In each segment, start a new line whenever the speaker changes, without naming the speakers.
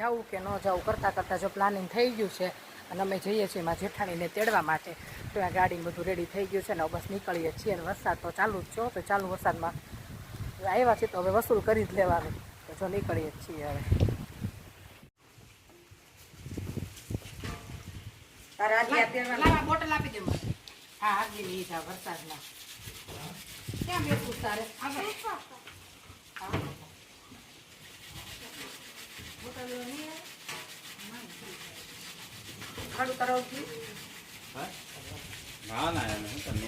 જવું કે ન જવું કરતાં જો પ્લાનિંગ થઈ ગયું છે અને અમે જઈએ છીએ એમાં જેઠાણીને તેડવા માટે. તો આ ગાડી બધું રેડી થઈ ગયું છે ને બસ નીકળીએ છીએ. અને વરસાદ તો ચાલુ જ છો તો ચાલુ વરસાદમાં આવ્યા છે તો હવે વસૂલ કરી જ લેવાનું. તો જો નીકળીએ જ છીએ હવે. બોટલ આપી દે મને. હા હાજી નહીં જા વરસાદમાં ક્યાં બેસું તારે આગળ બોટલ નહીં ખાડું તરવથી
ના ના એને હું તમને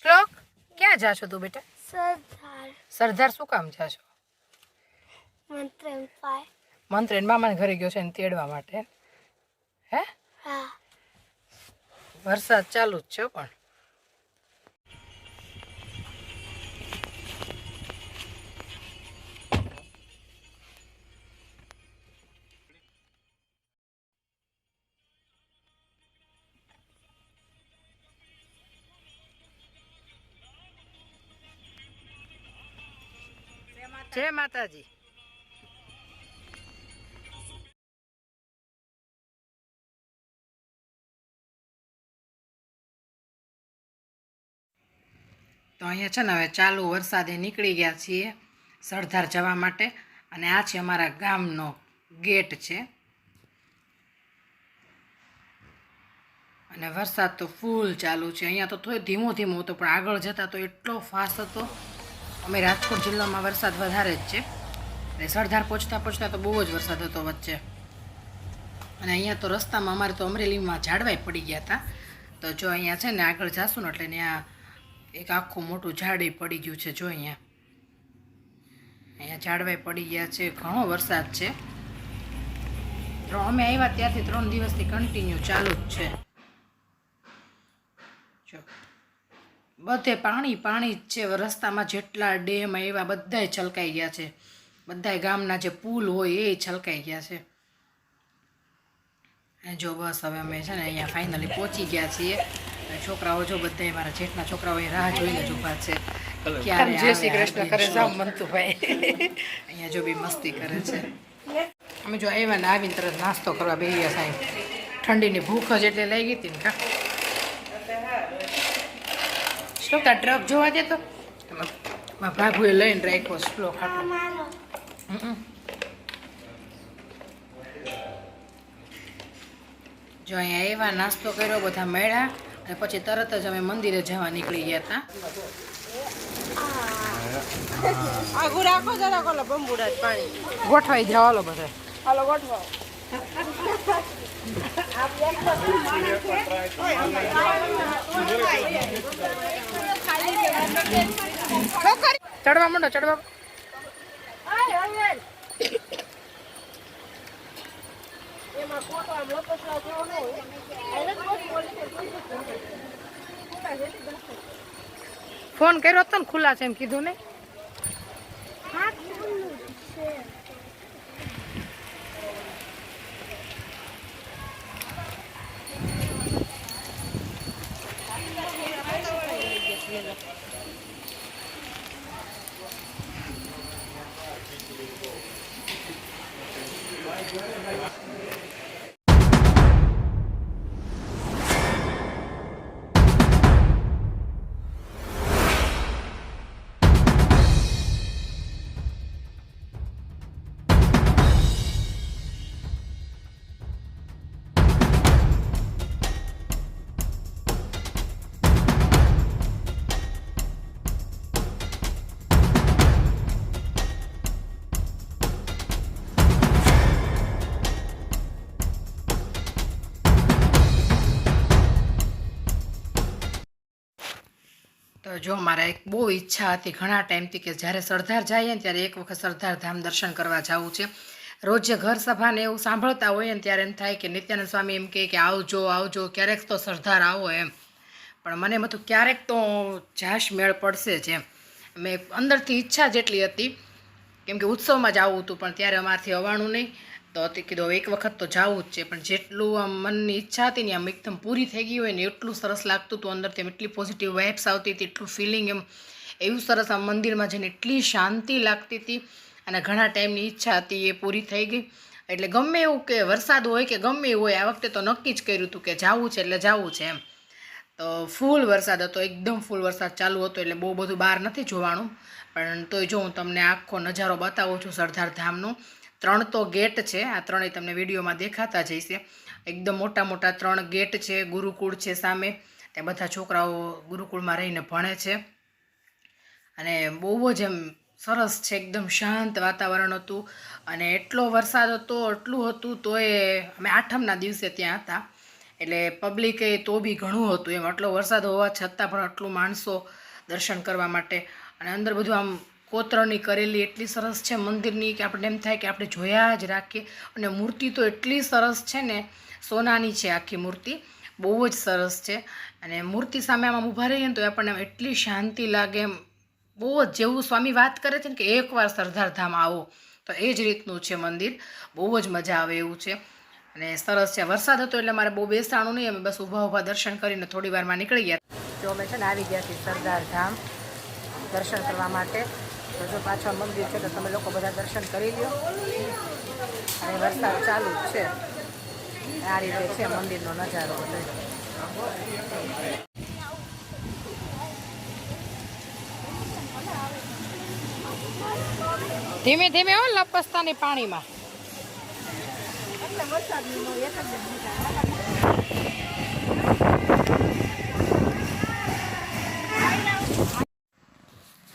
શ્લોક ક્યાં જાશો તું બેટા?
સરદાર.
સરદાર શું કામ જાશો? મંત્રેન મામાને ઘરે ગયો છે ને તેડવા માટે. હે
હા.
વરસાદ ચાલુ જ છે પણ જય માતાજી. તો અહીંયા છે ને હવે ચાલુ વરસાદે નીકળી ગયા છીએ સરદાર જવા માટે. અને આ છે અમારા ગામનો ગેટ છે. અને વરસાદ તો ફૂલ ચાલુ છે. અહીંયા તો થોડો ધીમો ધીમો હતો પણ આગળ જતાં તો એટલો ફાસ્ટ હતો. અમે રાજકોટ જિલ્લામાં વરસાદ વધારે જ છે અને સરદાર પહોંચતા તો બહુ જ વરસાદ હતો વચ્ચે. અને અહીંયા તો રસ્તામાં અમારે તો અમરેલીમાં ઝાડવાય પડી ગયા હતા. તો જો અહીંયા છે ને આગળ જાશું ને એટલે ત્યાં એક આખું મોટું ઝાડે પડી ગયું છે. જો અહીંયા ઝાડવાય પડી ગયા છે. ઘણો વરસાદ છે. અમે આવ્યા ત્યારથી 3 દિવસથી કન્ટિન્યુ ચાલુ જ છે. જો બધે પાણી પાણી જ છે. રસ્તામાં જેટલા ડેમ આવ્યા બધાય છલકાઈ ગયા છે. બધાય ગામના જે પુલ હોય એ છલકાઈ ગયા છે. જો બસ હવે અમે છે ને અહીંયા ફાઇનલી પહોંચી ગયા છીએ. છોકરાઓ જો બધા મારા જેઠના છોકરાઓ એ રાહ જોઈને જ ઊભા છે ક્યારે જય શ્રી કૃષ્ણ કરે જાવ મંતુભાઈ. અહીંયા જો બી મસ્તી કરે છે. અમે જો આવ્યા ને આવીને તરત નાસ્તો કરવા બેહ્યા સાહેબ. ઠંડીની ભૂખ જ એટલે લઈ ગઈ હતી ને કા શું કા ટ્રક જોવા દે તો ભાગુએ લઈને રાખ્યો સ્લો ખાટો. જો અહીંયા એવા નાસ્તો કર્યો બધા મળ્યા અને પછી તરત જ અમે મંદિરે જવા નીકળી ગયા હતા. આગુ રાખો જરા કોલો બંબુડા પાણી ગોઠવાઈ જાવ હાલો બધા હાલો ગોઠવાઓ. ચડવા માંડો ચડવા. ફોન કર્યો હતો ને ખુલ્લા છે એમ કીધું ને. તો જો મારા એક બહુ ઈચ્છા હતી ઘણા ટાઈમથી કે જ્યારે સરદાર જઈએ ને ત્યારે એક વખત સરદાર ધામ દર્શન કરવા જવું છે. રોજ જે ઘર સભાને એવું સાંભળતા હોય ને ત્યારે એમ થાય કે નિત્યાનંદ સ્વામી એમ કહે કે આવજો આવજો ક્યારેક તો સરદાર આવો એમ. પણ મને એમ હતું ક્યારેક તો જાશ મેળ પડશે જ એમ. મેં અંદરથી ઈચ્છા જેટલી હતી કેમ કે ઉત્સવમાં જ આવવું હતું પણ ત્યારે અમારાથી અવાણું નહીં. તો તે કીધું હવે એક વખત તો જવું જ છે, પણ જેટલું આમ મનની ઈચ્છા હતી ને આમ એકદમ પૂરી થઈ ગઈ હોય ને એટલું સરસ લાગતું હતું અંદરથી, એમ એટલી પોઝિટિવ વાઇબ્સ આવતી હતી, એટલું ફિલિંગ એમ એવું સરસ આમ મંદિરમાં જઈને એટલી શાંતિ લાગતી હતી, અને ઘણા ટાઈમની ઈચ્છા હતી એ પૂરી થઈ ગઈ. એટલે ગમે એવું કે વરસાદ હોય કે ગમે એવું હોય, આ વખતે તો નક્કી જ કર્યું હતું કે જવું છે એટલે જવું છે એમ. તો ફૂલ વરસાદ હતો, એકદમ ફૂલ વરસાદ ચાલુ હતો, એટલે બહુ બધું બહાર નથી જોવાનું, પણ તોય જો હું તમને આખો નજારો બતાવું છું સરદાર ધામનો. 3 તો ગેટ છે, આ 3 તમને વિડીયોમાં દેખાતા જ હશે. એકદમ મોટા મોટા 3 ગેટ છે, ગુરુકુળ છે સામે, ત્યાં બધા છોકરાઓ ગુરુકુળમાં રહીને ભણે છે, અને બહુ જ એમ સરસ છે, એકદમ શાંત વાતાવરણ હતું. અને એટલો વરસાદ હતો, એટલું હતું, તોય અમે આઠમના દિવસે ત્યાં હતા, એટલે પબ્લિકે તો બી ઘણું હતું એમ, આટલો વરસાદ હોવા છતાં પણ આટલું માણસો દર્શન કરવા માટે. અને અંદર બધું આમ કોતરણી કરેલી એટલી સરસ છે મંદિરની કે આપણને એમ થાય કે આપણે જોયા જ રાખીએ. અને મૂર્તિ તો એટલી સરસ છે ને, સોનાની છે આખી મૂર્તિ, બહુ જ સરસ છે. અને મૂર્તિ સામે આમ ઊભા રહીએ ને તો આપણને એટલી શાંતિ લાગે એમ, બહુ જ જેવું સ્વામી વાત કરે છે ને કે એકવાર સરદાર ધામ આવો, તો એ જ રીતનું છે મંદિર, બહુ જ મજા આવે એવું છે. અને સરસ છે. વરસાદ હતો એટલે મારે બહુ બેસાણું નહીં, અમે બસ ઊભા દર્શન કરીને થોડી વારમાં નીકળી ગયા. જો અમે છે ને આવી ગયા છીએ સરદાર ધામ દર્શન કરવા માટે. તો જો પાછળ મંદિર છે, તો તમે લોકો બધા દર્શન કરી લો. અને વરસાદ ચાલુ જ છે, આ રીતે છે મંદિરનો નજારો બધો. ધીમે ધીમે હો લપસતાની પાણીમાં.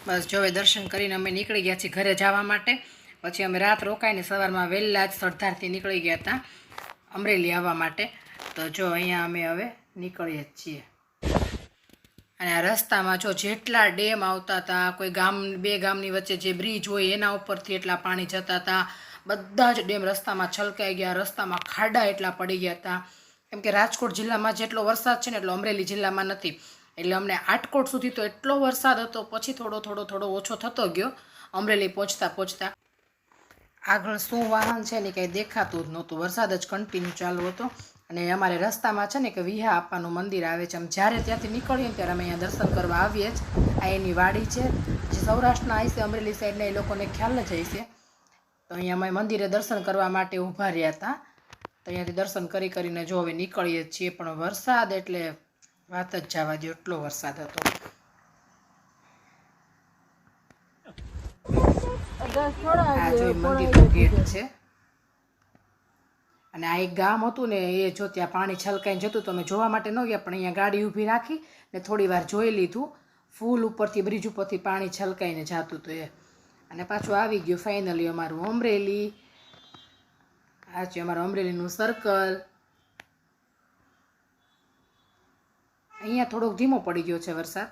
બસ જો હવે દર્શન કરીને અમે નીકળી ગયા છીએ ઘરે જવા માટે. પછી અમે રાત રોકાઈને સવારમાં વહેલા જ સરદારથી નીકળી ગયા હતા અમરેલી આવવા માટે. તો જો અહીંયા અમે હવે નીકળીએ જ છીએ. અને આ રસ્તામાં જો જેટલા ડેમ આવતા હતા, કોઈ ગામ 2 ગામની વચ્ચે જે બ્રિજ હોય એના ઉપરથી એટલા પાણી જતા હતા, બધા જ ડેમ રસ્તામાં છલકાઈ ગયા, રસ્તામાં ખાડા એટલા પડી ગયા હતા. કેમ કે રાજકોટ જિલ્લામાં જેટલો વરસાદ છે ને એટલો અમરેલી જિલ્લામાં નથી. એટલે અમને આટકોટ સુધી તો એટલો વરસાદ હતો, પછી થોડો ઓછો થતો ગયો અમરેલી પહોંચતા. આગળ શું વાહન છે ને કંઈ દેખાતું જ નહોતું, વરસાદ જ કન્ટિન્યુ ચાલુ હતો. અને અમારે રસ્તામાં છે ને કે વિહા આપવાનું મંદિર આવે છે, અમે જ્યારે ત્યાંથી નીકળીએ ને ત્યારે અમે અહીંયા દર્શન કરવા આવીએ જ. આ એની વાડી છે, જે સૌરાષ્ટ્રના હશે અમરેલી સાઈડના એ લોકોને ખ્યાલ જ હશે. તો અહીંયા અમે મંદિરે દર્શન કરવા માટે ઊભા રહ્યા હતા. તો અહીંયાથી દર્શન કરીને જો હવે નીકળીએ છીએ, પણ વરસાદ એટલે વાત જ જવા દો, એટલો વરસાદ હતો. આ જો મંદિરનો ગેટ છે, અને આ એક ગામ હતું ને એ જો ત્યાં પાણી છલકાઈને જતું, તો અમે જોવા માટે ન ગયા, પણ અહીંયા ગાડી ઊભી રાખી ને થોડી વાર જોઈ લીધું. ફૂલ ઉપરથી બ્રિજ ઉપરથી પાણી છલકાઈને જતું હતું એ. અને પાછું આવી ગયું ફાઇનલી અમારું અમરેલી. આ છે અમારું અમરેલીનું સર્કલ. અહીંયા થોડોક ધીમો પડી ગયો છે વરસાદ.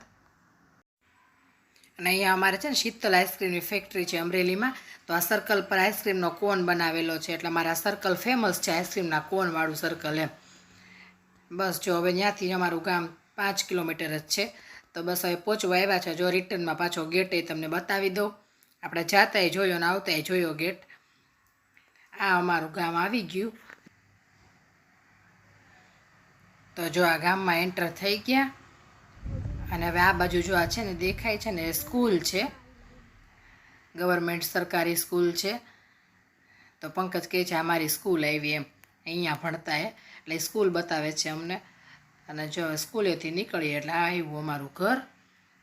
અને અહીંયા અમારે છે ને શીતલ આઈસ્ક્રીમની ફેક્ટરી છે અમરેલીમાં. તો આ સર્કલ પર આઈસ્ક્રીમનો કોન બનાવેલો છે, એટલે મારા સર્કલ ફેમસ છે આઈસ્ક્રીમના કોનવાળું સર્કલ એમ. બસ જો હવે ત્યાંથી અમારું ગામ 5 કિલોમીટર જ છે. તો બસ હવે પહોંચવા આવ્યા છે. જો રિટર્નમાં પાછો ગેટ એ તમને બતાવી દઉં. આપણે જાતાય જોયો ને આવતાય જોયો ગેટ. આ અમારું ગામ આવી ગયું. તો જો આ ગામમાં એન્ટર થઈ ગયા. અને હવે આ બાજુ જો આ છે ને દેખાય છે ને, સ્કૂલ છે, ગવર્મેન્ટ સરકારી સ્કૂલ છે. તો પંકજ કહે છે અમારી સ્કૂલ આવી એમ, અહીંયા ભણતા એટલે સ્કૂલ બતાવે છે અમને. અને જો સ્કૂલેથી નીકળીએ એટલે આવ્યું અમારું ઘર.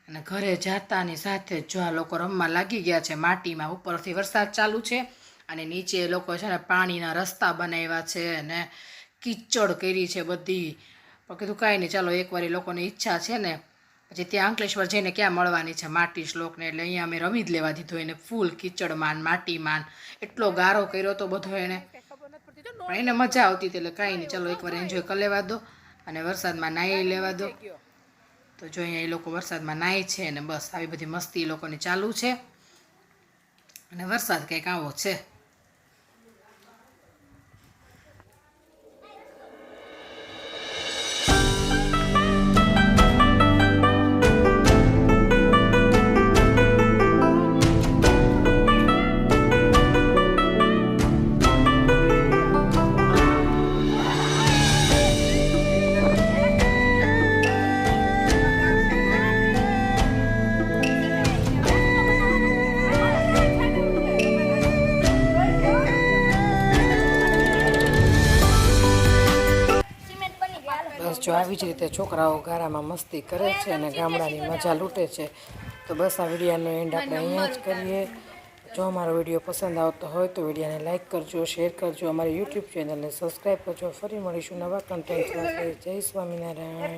અને ઘરે જતાની સાથે જો આ લોકો રમવા લાગી ગયા છે માટીમાં. ઉપરથી વરસાદ ચાલુ છે અને નીચે એ લોકો છે ને પાણીના રસ્તા બનાવ્યા છે અને કીચડ કરી છે બધી. પણ કીધું કાંઈ નહીં, ચાલો એકવાર એ લોકોની ઈચ્છા છે ને, પછી ત્યાં અંકલેશ્વર જઈને ક્યાં મળવાની છે માટી શ્લોકને, એટલે અહીંયા અમે રમી જ લેવા દીધો એને. ફૂલ કીચડમાં માટીમાં એટલો ગારો કર્યો હતો બધો એને, પણ એને મજા આવતી હતી. એટલે કાંઈ નહીં, ચાલો એકવાર એન્જોય કરી લેવા દો અને વરસાદમાં નાહી લેવા દો. તો જો અહીંયા એ લોકો વરસાદમાં નાહી છે ને બસ આવી બધી મસ્તી એ લોકોની ચાલુ છે. અને વરસાદ કંઈક આવો છે. આવી જ રીતે છોકરાઓ ગારામાં મસ્તી કરે છે અને ગામડાની મજા લૂંટે છે. તો બસ આ વિડીયોનો એન્ડ આપણે અહીંયા જ કરીએ. જો અમારો વિડીયો પસંદ આવતો હોય તો વિડીયોને લાઇક કરજો, શેર કરજો, અમારી યુટ્યુબ ચેનલને સબસ્ક્રાઈબ કરજો. ફરી મળીશું નવા કન્ટેન્ટ સાથે. જય સ્વામિનારાયણ.